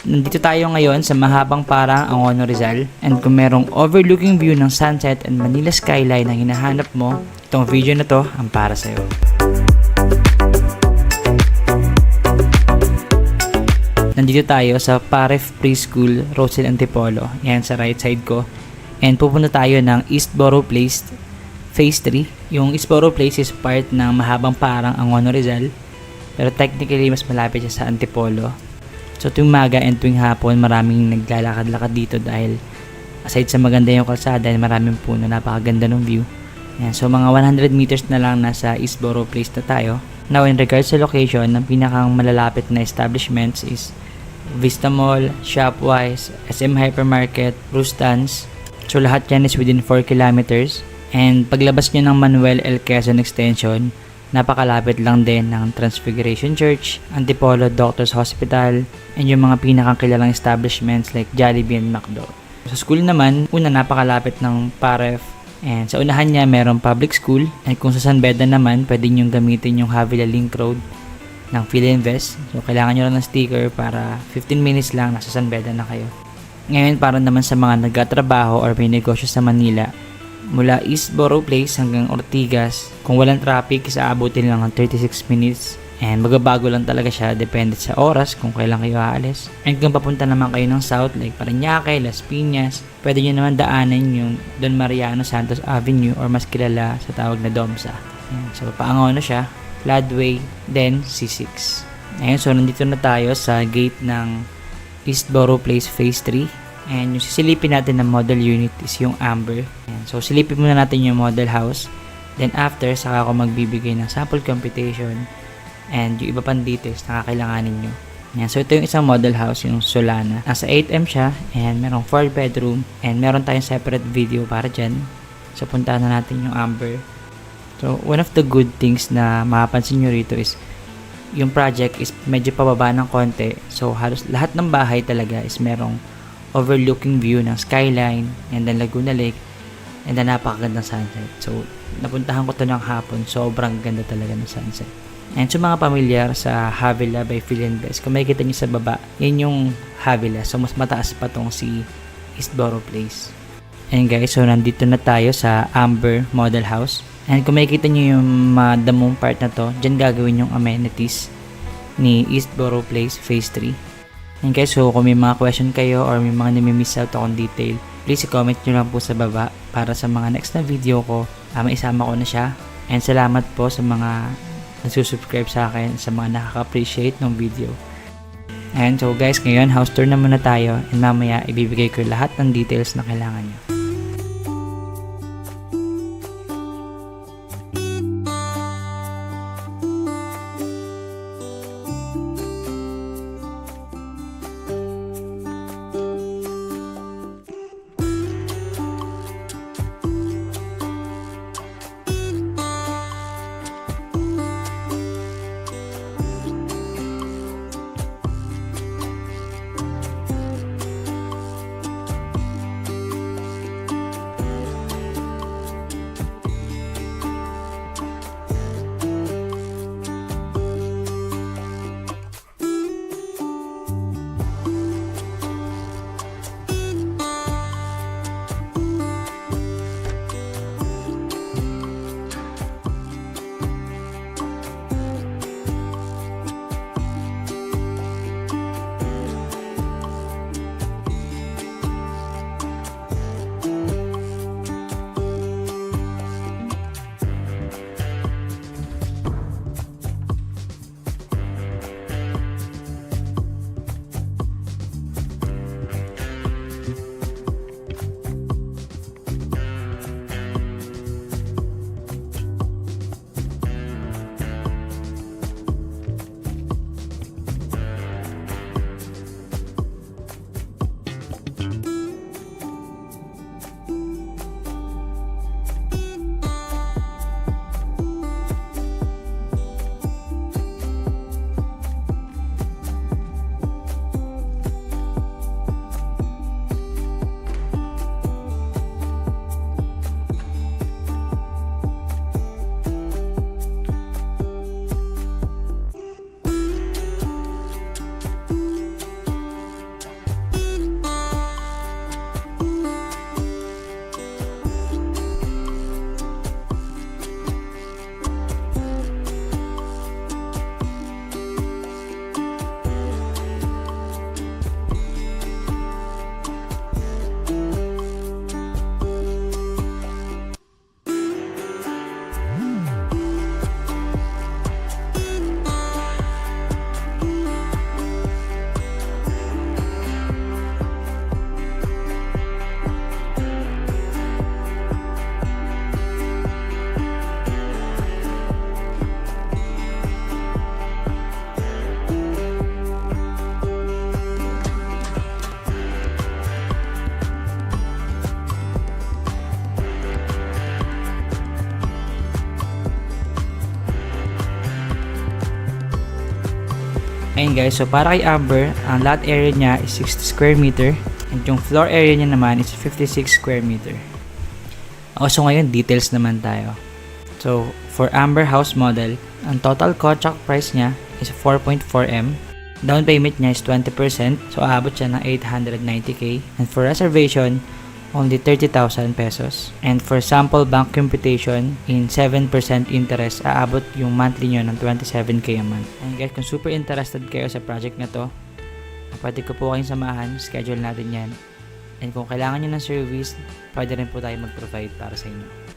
Nandito tayo ngayon sa mahabang parang Angono Rizal, and kung merong overlooking view ng sunset and Manila skyline na hinahanap mo, itong video na to ang para sa'yo. Nandito tayo sa Paref Preschool, Rosel Antipolo, yan sa right side ko, and pupunta tayo ng East Borough Place Phase 3. Yung East Borough Place is part ng mahabang parang Angono Rizal, pero technically mas malapit siya sa Antipolo. So tuwing maga and tuwing hapon, maraming naglalakad-lakad dito dahil aside sa maganda yung kalsada, maraming puno, napakaganda ng view. Yan, so mga 100 meters na lang nasa East Borough Place na tayo. Now in regards sa location, ang pinakang malalapit na establishments is Vista Mall, Shopwise, SM Hypermarket, Rustans. So lahat yan is within 4 kilometers. And paglabas nyo ng Manuel L. Quezon Extension, napakalapit lang din ng Transfiguration Church, Antipolo Doctors Hospital, and yung mga pinakakilalang establishments like Jollibee and McDo. Sa school naman, una napakalapit ng Paref, and sa unahan niya merong public school, and kung sa San Beda naman, pwede nyo gamitin yung Havila Link Road ng PhilInvest. So kailangan nyo lang ng sticker para 15 minutes lang nasa San Beda na kayo. Ngayon, para naman sa mga nagtatrabaho or may negosyo sa Manila, mula East Borough Place hanggang Ortigas, kung walang traffic, aabutin lang ng 36 minutes. And magbabago lang talaga siya, depende sa oras kung kailan kayo aalis. And kung papunta naman kayo ng south, like Parañaque, Las Piñas, pwede nyo naman daanan yung Don Mariano Santos Avenue or mas kilala sa tawag na Domsa. Ayan, so paangono siya, Floodway, then C6. Ayan, so nandito na tayo sa gate ng East Borough Place Phase 3. And yung sisilipin natin na model unit is yung Amber. Ayan. So silipin muna natin yung model house. Then after, saka ako magbibigay ng sample computation and yung iba pang details na kakailanganin nyo. Ayan. So ito yung isang model house, yung Solana. Nasa 8M siya and merong 4 bedroom and meron tayong separate video para dyan. So puntahan na natin yung Amber. So one of the good things na mapapansin nyo rito is yung project is medyo pababa ng konti. So halos lahat ng bahay talaga is merong overlooking view ng skyline and then Laguna Lake and then napakagandang sunset. So napuntahan ko to ng hapon, sobrang ganda talaga ng sunset. And sa mga pamilyar sa Havila by PhilInvest, kung makikita nyo sa baba, yan yung Havila. So mas mataas pa tong si East Borough Place. And guys, so nandito na tayo sa Amber Model House. And kung makikita nyo yung damong part na to, dyan gagawin yung amenities ni East Borough Place Phase 3. And guys, so kung may mga question kayo or may mga nami-miss out akong detail, please i-comment nyo lang po sa baba para sa mga next na video ko, maisama ko na siya. And salamat po sa mga nagsusubscribe sa akin, sa mga nakaka-appreciate ng video. And so guys, ngayon house tour na muna tayo and mamaya ibibigay ko lahat ng details na kailangan nyo. Ayun guys, so para kay Amber, ang lot area niya is 60 square meter and yung floor area niya naman is 56 square meter. So ngayon, details naman tayo. So, for Amber house model, ang total contract price niya is 4.4M. Down payment niya is 20%, so aabot siya ng 890k. And for reservation, only 30,000 pesos. And for sample bank computation, in 7% interest, aabot yung monthly nyo ng 27k a month. And guys, kung super interested kayo sa project na to, pwede ko po kayong samahan, schedule natin yan. And kung kailangan nyo ng service, pwede rin po tayo mag-provide para sa inyo.